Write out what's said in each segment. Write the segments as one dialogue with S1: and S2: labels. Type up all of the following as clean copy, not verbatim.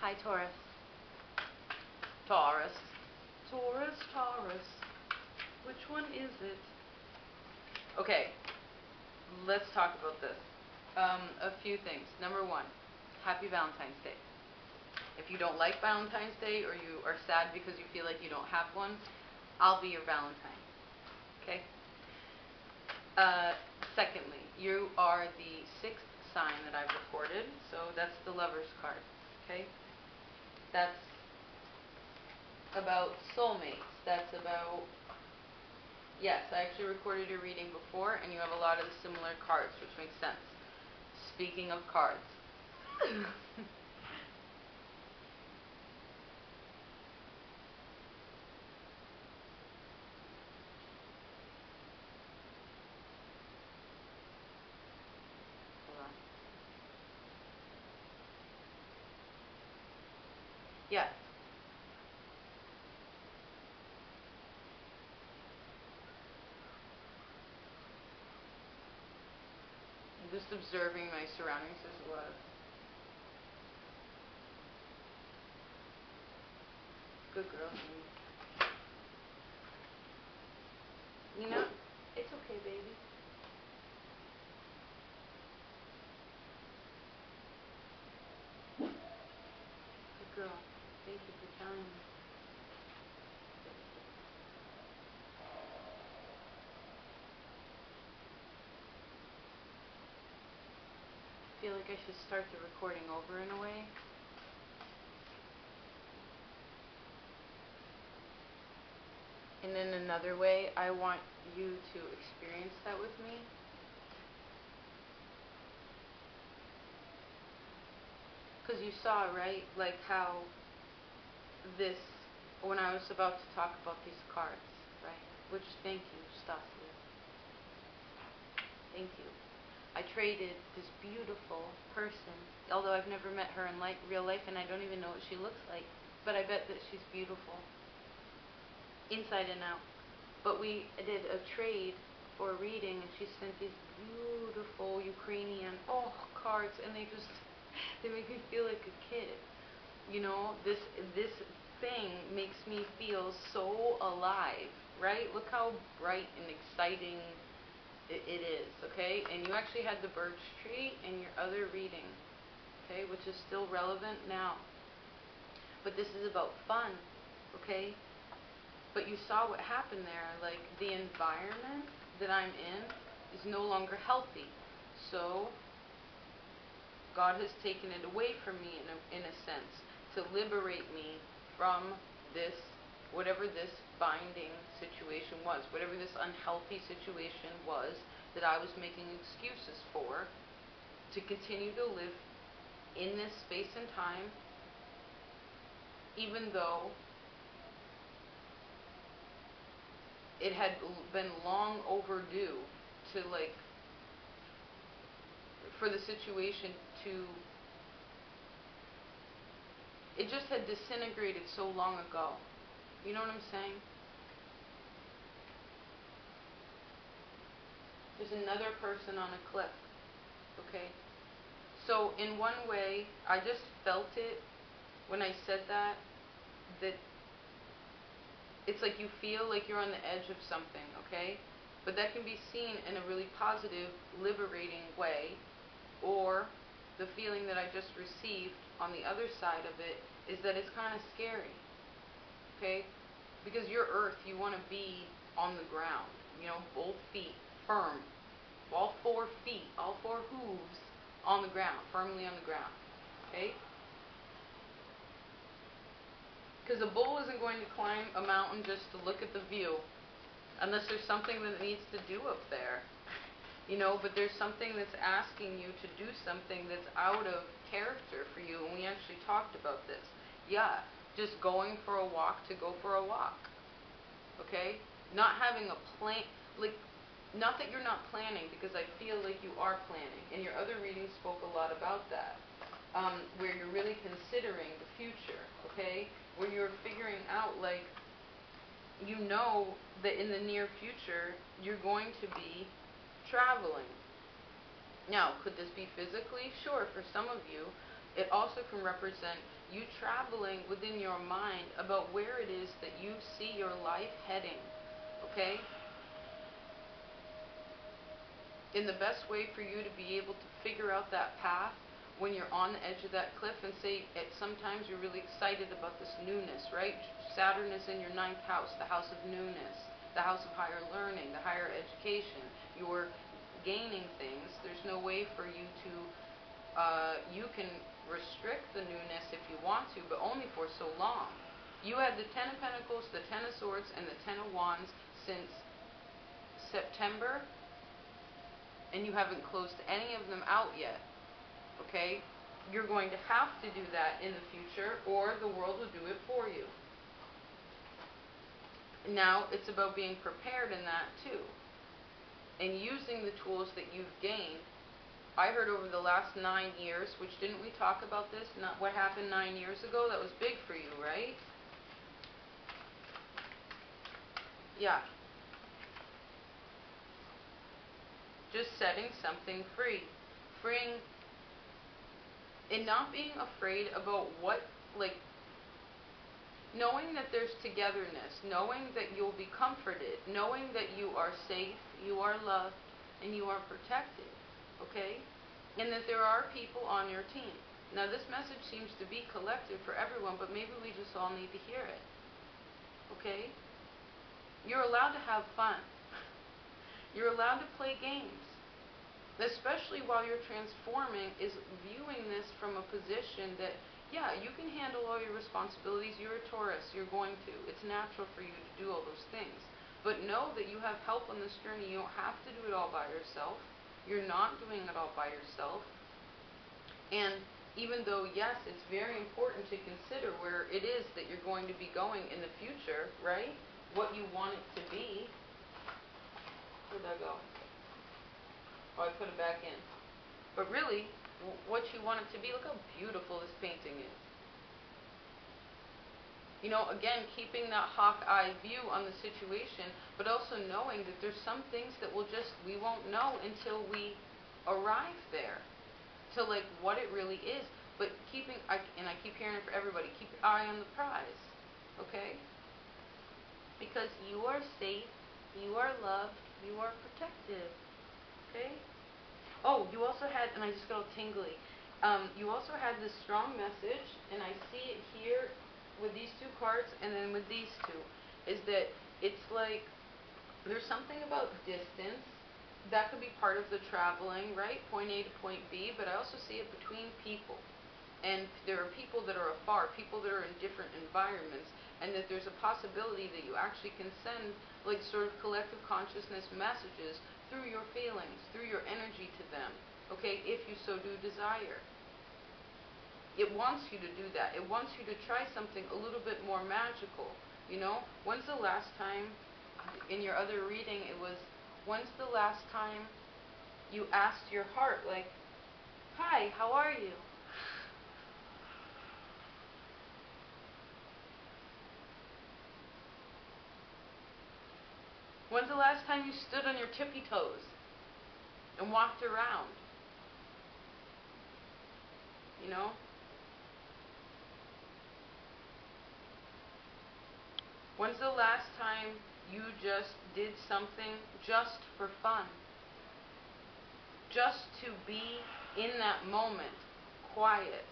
S1: Hi, Taurus. Taurus. Taurus, Taurus. Which one is it? Okay, let's talk about this. A few things. Number one, happy Valentine's Day. If you don't like Valentine's Day or you are sad because you feel like you don't have one, I'll be your Valentine. Okay? Secondly, you are the 6th sign that I've recorded, so that's the Lover's card. Okay? That's about soulmates. That's about... Yes, I actually recorded your reading before, and you have a lot of the similar cards, which makes sense. Speaking of cards. Yeah. I'm just observing my surroundings. There's a lot of good girls. Nina, it's okay, baby. Good girl. Thank you for telling me. I feel like I should start the recording over in a way. And in another way, I want you to experience that with me. Because you saw, right, like how this, when I was about to talk about these cards, right, which, thank you, Stasia. Thank you. I traded this beautiful person, although I've never met her in real life, and I don't even know what she looks like, but I bet that she's beautiful, inside and out. But we did a trade for a reading, and she sent these beautiful Ukrainian cards, and they make me feel like a kid. You know, this thing makes me feel so alive, right? Look how bright and exciting it is, okay? And you actually had the birch tree in your other reading, okay, which is still relevant now. But this is about fun, okay? But you saw what happened there. Like, the environment that I'm in is no longer healthy. So God has taken it away from me in a sense to liberate me from this, whatever this binding situation was, whatever this unhealthy situation was that I was making excuses for, to continue to live in this space and time, even though it had been long overdue to, like, for the situation to, it just had disintegrated so long ago. You know what I'm saying? There's another person on a cliff, okay? So in one way, I just felt it when I said that it's like you feel like you're on the edge of something, okay? But that can be seen in a really positive, liberating way, or the feeling that I just received on the other side of it is that it's kind of scary, okay? Because you're Earth, you want to be on the ground, you know, both feet firm, all 4 feet, all 4 hooves on the ground, firmly on the ground, okay? Because a bull isn't going to climb a mountain just to look at the view, unless there's something that it needs to do up there, you know, but there's something that's asking you to do something that's out of character for you, and we actually talked about this. Yeah, just going for a walk to go for a walk, okay? Not having a plan, like, not that you're not planning, because I feel like you are planning, and your other reading spoke a lot about that, where you're really considering the future, okay? Where you're figuring out, like, you know that in the near future, you're going to be traveling. Now, could this be physically? Sure, for some of you, It also can represent you traveling within your mind about where it is that you see your life heading, okay? And the best way for you to be able to figure out that path when you're on the edge of that cliff, and say sometimes you're really excited about this newness, right? Saturn is in your 9th house, the house of newness, the house of higher learning, the higher education. You're gaining things. There's no way for you to, you can restrict the newness if you want to, but only for so long. You had the 10 of Pentacles, the 10 of Swords, and the 10 of Wands since September, and you haven't closed any of them out yet, okay? You're going to have to do that in the future, or the world will do it for you. Now, it's about being prepared in that too, and using the tools that you've gained. I heard over the last 9 years, which didn't we talk about this? Not what happened 9 years ago? That was big for you, right? Yeah. Just setting something free. Freeing, and not being afraid about what, like, knowing that there's togetherness, knowing that you'll be comforted, knowing that you are safe, you are loved, and you are protected, okay? And that there are people on your team. Now, this message seems to be collective for everyone, but maybe we just all need to hear it, okay? You're allowed to have fun. You're allowed to play games, especially while you're transforming, is viewing this from a position that, yeah, you can handle all your responsibilities. You're a Taurus. You're going to. It's natural for you to do all those things. But know that you have help on this journey. You don't have to do it all by yourself. You're not doing it all by yourself. And even though, yes, it's very important to consider where it is that you're going to be going in the future, right? What you want it to be. Where'd that go? Oh, I put it back in. But really, what you want it to be, look how beautiful this painting is. You know, again, keeping that hawk eye view on the situation, but also knowing that there's some things that we won't know until we arrive there, to like what it really is. But and I keep hearing it for everybody, keep your eye on the prize, okay? Because you are safe, you are loved, you are protected, okay? Oh, you also had, and I just got all tingly, you also had this strong message, and I see it here with these two cards, and then with these two, is that it's like, there's something about distance. That could be part of the traveling, right? Point A to point B, but I also see it between people. And there are people that are afar, people that are in different environments, and that there's a possibility that you actually can send like sort of collective consciousness messages through your feelings, through your energy to them, okay, if you so do desire. It wants you to do that. It wants you to try something a little bit more magical, you know? When's the last time, in your other reading, it was, when's the last time you asked your heart, like, hi, how are you? When's the last time you stood on your tippy toes and walked around? You know? When's the last time you just did something just for fun? Just to be in that moment, quiet,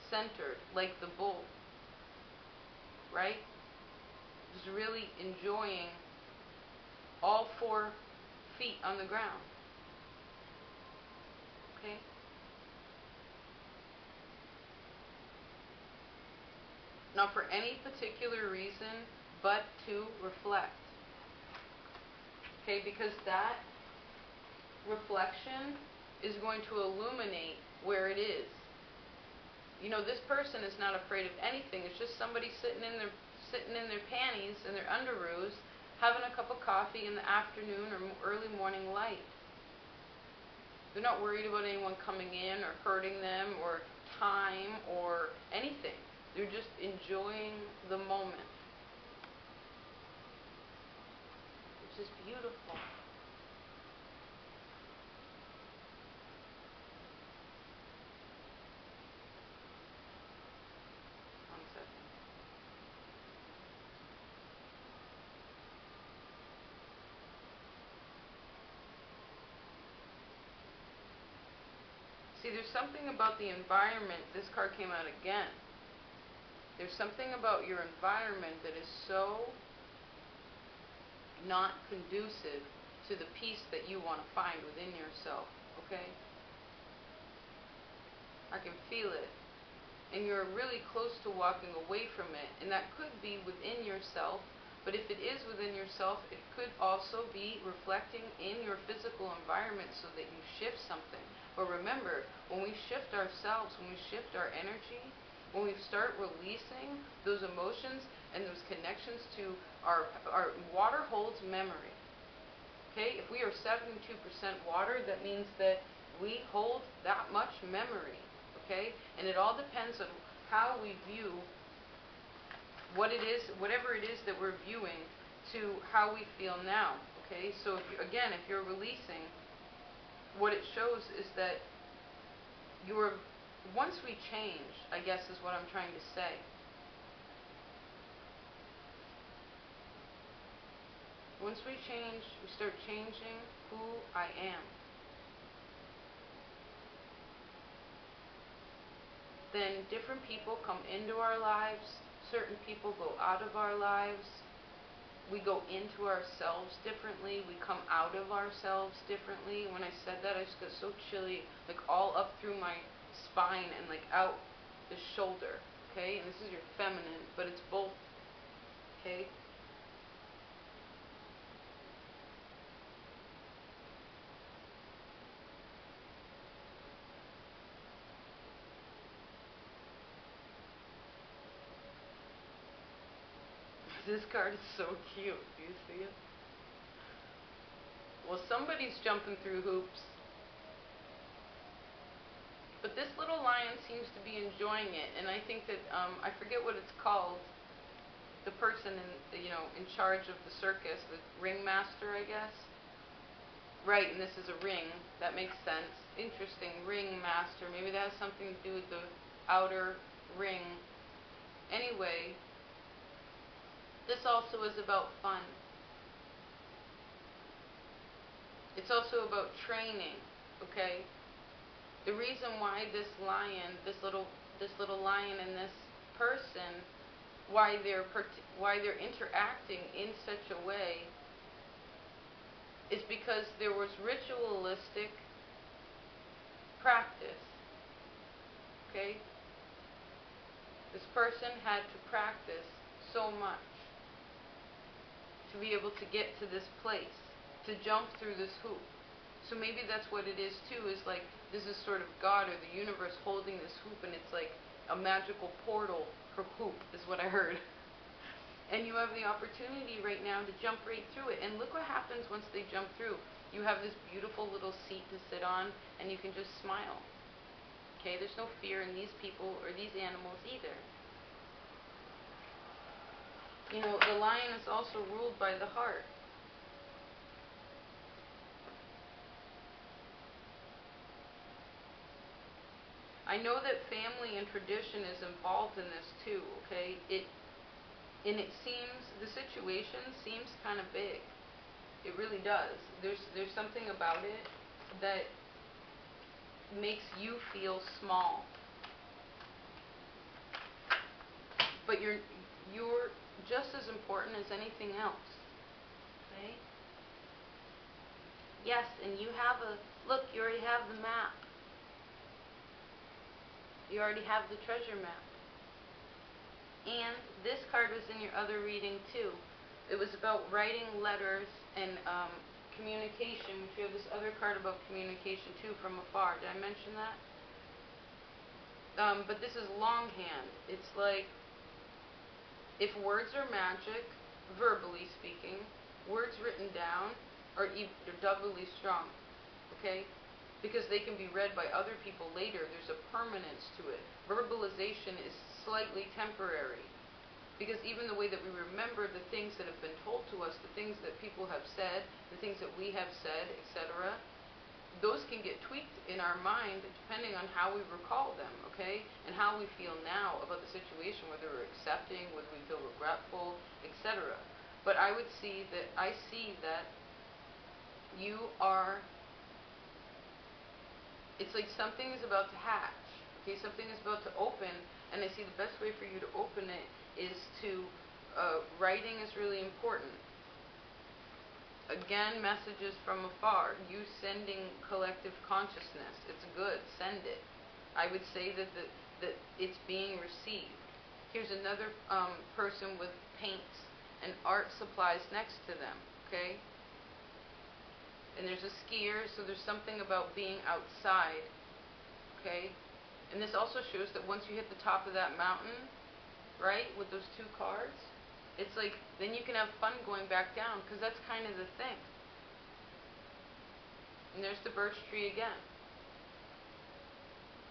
S1: centered, like the bull. Right? Just really enjoying all 4 feet on the ground. Okay? Not for any particular reason, but to reflect. Okay, because that reflection is going to illuminate where it is. You know, this person is not afraid of anything. It's just somebody sitting in their panties and their underoos, having a cup of coffee in the afternoon or early morning light. They're not worried about anyone coming in or hurting them or time or anything. They're just enjoying the moment. Which is beautiful. See, there's something about the environment. This card came out again. There's something about your environment that is so not conducive to the peace that you want to find within yourself, okay? I can feel it. And you're really close to walking away from it. And that could be within yourself. But if it is within yourself, it could also be reflecting in your physical environment so that you shift something. But remember, when we shift ourselves, when we shift our energy, when we start releasing those emotions and those connections to our water holds memory. Okay? If we are 72% water, that means that we hold that much memory. Okay? And it all depends on how we view what it is, whatever it is that we're viewing, to how we feel now. Okay? So if you, again, if you're releasing, what it shows is that you're, once we change, I guess is what I'm trying to say. Once we change, we start changing who I am. Then different people come into our lives, certain people go out of our lives, we go into ourselves differently, we come out of ourselves differently. When I said that, I just got so chilly, like all up through my spine and like out the shoulder, okay? And this is your feminine, but it's both, okay? This card is so cute. Do you see it? Well, somebody's jumping through hoops. But this little lion seems to be enjoying it, and I think that I forget what it's called. The person in charge of the circus, the ringmaster, I guess. Right, and this is a ring. That makes sense. Interesting, ringmaster. Maybe that has something to do with the outer ring. Anyway, this also is about fun. It's also about training, okay? The reason why this lion, this little lion and this person, why they're interacting in such a way is because there was ritualistic practice, okay? This person had to practice so much to be able to get to this place, to jump through this hoop. So maybe that's what it is too, is like this is sort of God or the universe holding this hoop, and it's like a magical portal for hoop is what I heard. And you have the opportunity right now to jump right through it. And look what happens once they jump through. You have this beautiful little seat to sit on, and you can just smile. Okay, there's no fear in these people or these animals either. You know, the lion is also ruled by the heart. I know that family and tradition is involved in this too, okay? It seems, the situation seems kind of big. It really does. There's something about it that makes you feel small. But you're just as important as anything else. Okay? Yes, and you have look, you already have the map. You already have the treasure map. And this card was in your other reading too. It was about writing letters and communication, which you have this other card about communication too from afar. Did I mention that? But this is longhand. It's like, if words are magic, verbally speaking, words written down are doubly strong, okay? Because they can be read by other people later. There's a permanence to it. Verbalization is slightly temporary. Because even the way that we remember the things that have been told to us, the things that people have said, the things that we have said, etc., those can get tweaked in our mind depending on how we recall them, okay? And how we feel now about the situation, whether we're accepting, whether we feel regretful, etc. But I see that you are It's like something is about to hatch. Okay, something is about to open, and I see the best way for you to open it is to, writing is really important. Again, messages from afar. You sending collective consciousness. It's good. Send it. I would say that that it's being received. Here's another person with paints and art supplies next to them. Okay? And there's a skier, so there's something about being outside. Okay? And this also shows that once you hit the top of that mountain, right, with those two cards, it's like, then you can have fun going back down, because that's kind of the thing. And there's the birch tree again.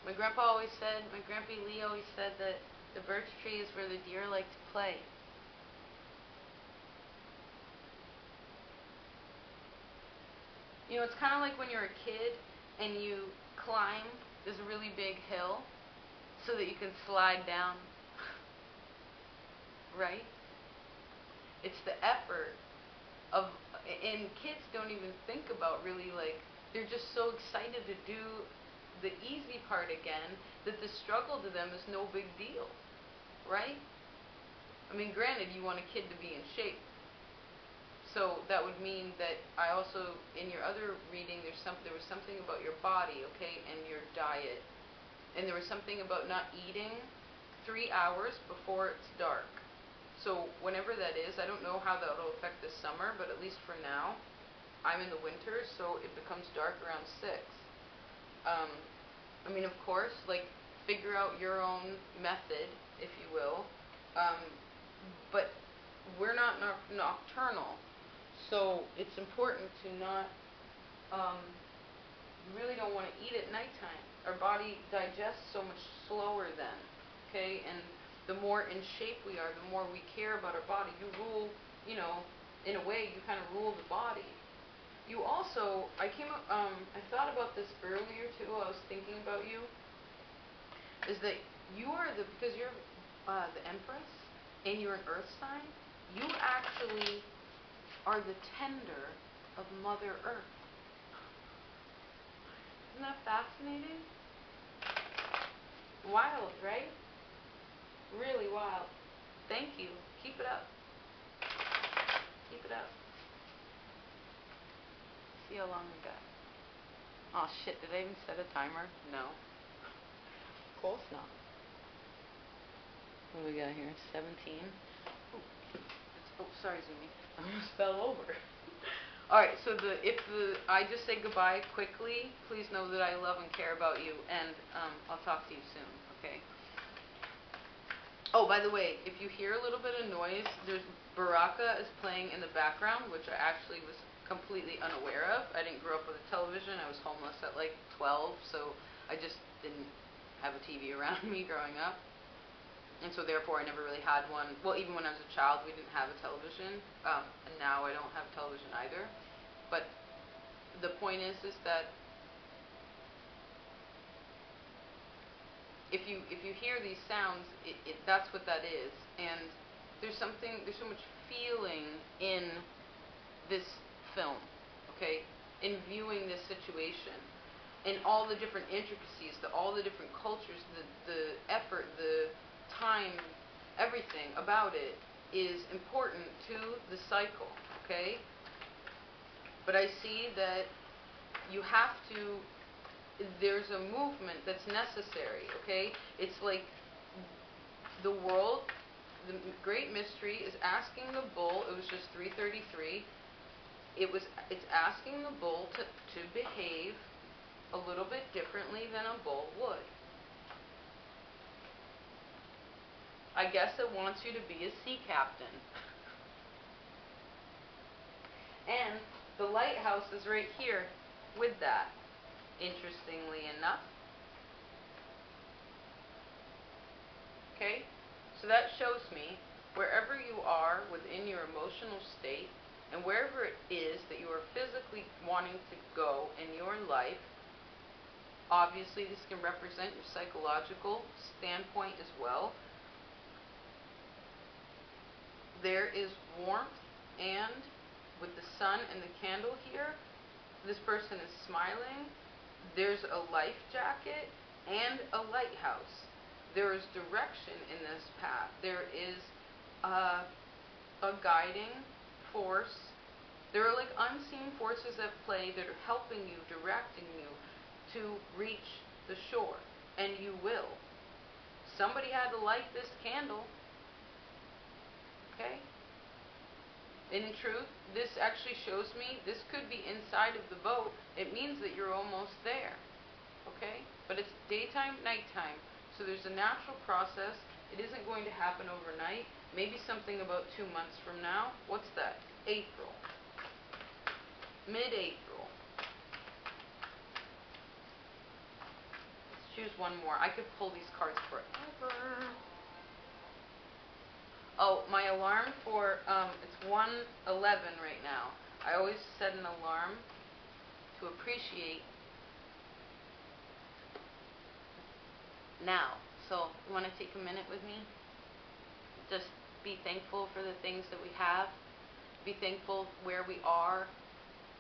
S1: My grandpa always said, my Grampy Lee always said that the birch tree is where the deer like to play. You know, it's kind of like when you're a kid and you climb this really big hill so that you can slide down. Right? It's the effort of, and kids don't even think about really, like, they're just so excited to do the easy part again that the struggle to them is no big deal. Right? I mean, granted, you want a kid to be in shape. So that would mean that I also, in your other reading, there was something about your body, okay, and your diet. And there was something about not eating 3 hours before it's dark. So whenever that is, I don't know how that will affect this summer, but at least for now, I'm in the winter, so it becomes dark around 6. I mean, of course, like, figure out your own method, if you will. But we're not nocturnal. So it's important to not, you really don't want to eat at nighttime. Our body digests so much slower then, okay? And the more in shape we are, the more we care about our body. You rule, you know, in a way, you kind of rule the body. You also, I thought about this earlier too, I was thinking about you, is that you are because you're the Empress, and you're an Earth sign, you actually are the tender of Mother Earth. Isn't that fascinating? Wild, right? Really wild. Thank you. Keep it up. Keep it up. See how long we got. Oh shit, did I even set a timer? No. Of course not. What do we got here? 17. Oh, sorry, Zumi. I almost fell over. Alright, so if I just say goodbye quickly, please know that I love and care about you, and I'll talk to you soon, okay? Oh, by the way, if you hear a little bit of noise, there's Baraka is playing in the background, which I actually was completely unaware of. I didn't grow up with a television. I was homeless at like 12, so I just didn't have a TV around me growing up. And so therefore I never really had one. Well, even when I was a child, we didn't have a television. And now I don't have television either. But the point is that if you hear these sounds, that's what that is. And there's so much feeling in this film, okay, in viewing this situation, and all the different intricacies, all the different cultures, the effort, the time, everything about it is important to the cycle, okay? But I see that you have to, there's a movement that's necessary, okay? It's like the world, the great mystery is asking the bull, it was just 333, it's asking the bull to behave a little bit differently than a bull would. I guess it wants you to be a sea captain. And the lighthouse is right here with that, interestingly enough. Okay? So that shows me wherever you are within your emotional state, and wherever it is that you are physically wanting to go in your life, obviously this can represent your psychological standpoint as well. There is warmth, and with the sun and the candle here, this person is smiling. There's a life jacket and a lighthouse. There is direction in this path. There is a guiding force. There are like unseen forces at play that are helping you, directing you to reach the shore. And you will. Somebody had to light this candle. Okay? And in truth, this actually shows me this could be inside of the boat. It means that you're almost there. Okay? But it's daytime, nighttime. So there's a natural process. It isn't going to happen overnight. Maybe something about 2 months from now. What's that? April. Mid-April. Let's choose one more. I could pull these cards forever. Oh, my alarm for, it's 1:11 right now. I always set an alarm to appreciate now. So, you want to take a minute with me? Just be thankful for the things that we have. Be thankful where we are.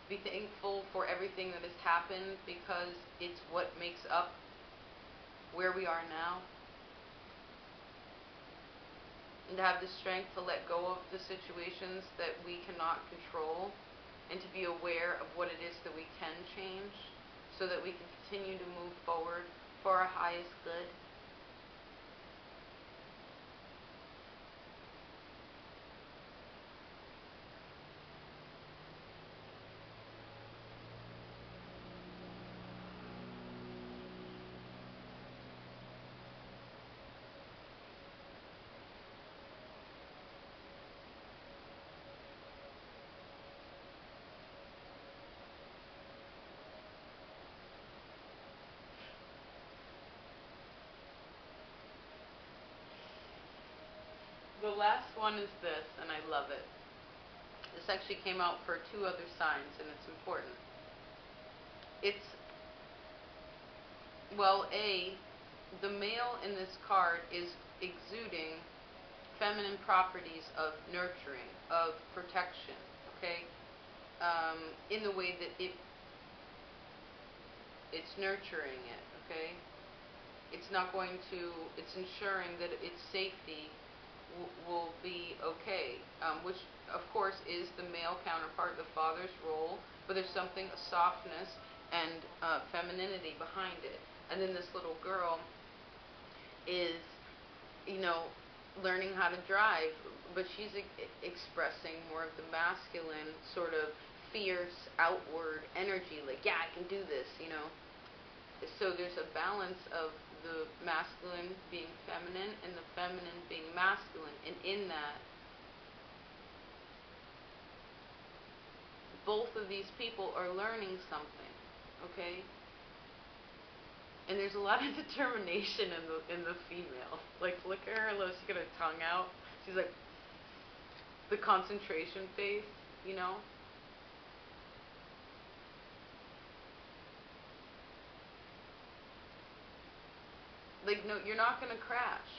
S1: Be thankful for everything that has happened, because it's what makes up where we are now. And to have the strength to let go of the situations that we cannot control, and to be aware of what it is that we can change, so that we can continue to move forward for our highest good. The last one is this, and I love it. This actually came out for 2 other signs, and it's important. It's, well, the male in this card is exuding feminine properties of nurturing, of protection, okay? In the way that it's nurturing it, okay? It's not going to, it's ensuring that its safety will be okay, which of course is the male counterpart, the father's role, but there's something, a softness and femininity behind it. And then this little girl is, learning how to drive, but she's expressing more of the masculine, sort of fierce, outward energy, like, yeah, I can do this, So there's a balance of the masculine being feminine and the feminine being masculine. And in that, both of these people are learning something, okay? And there's a lot of determination in the female. Like, look at her, she's got her tongue out. She's like, the concentration face, Like, no, you're not going to crash,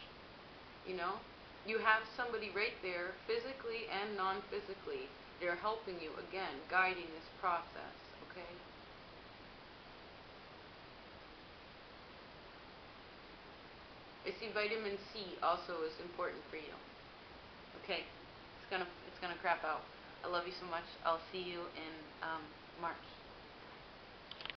S1: You have somebody right there, physically and non-physically. They're helping you, again, guiding this process, okay? I see vitamin C also is important for you. Okay, it's gonna crap out. I love you so much. I'll see you in March.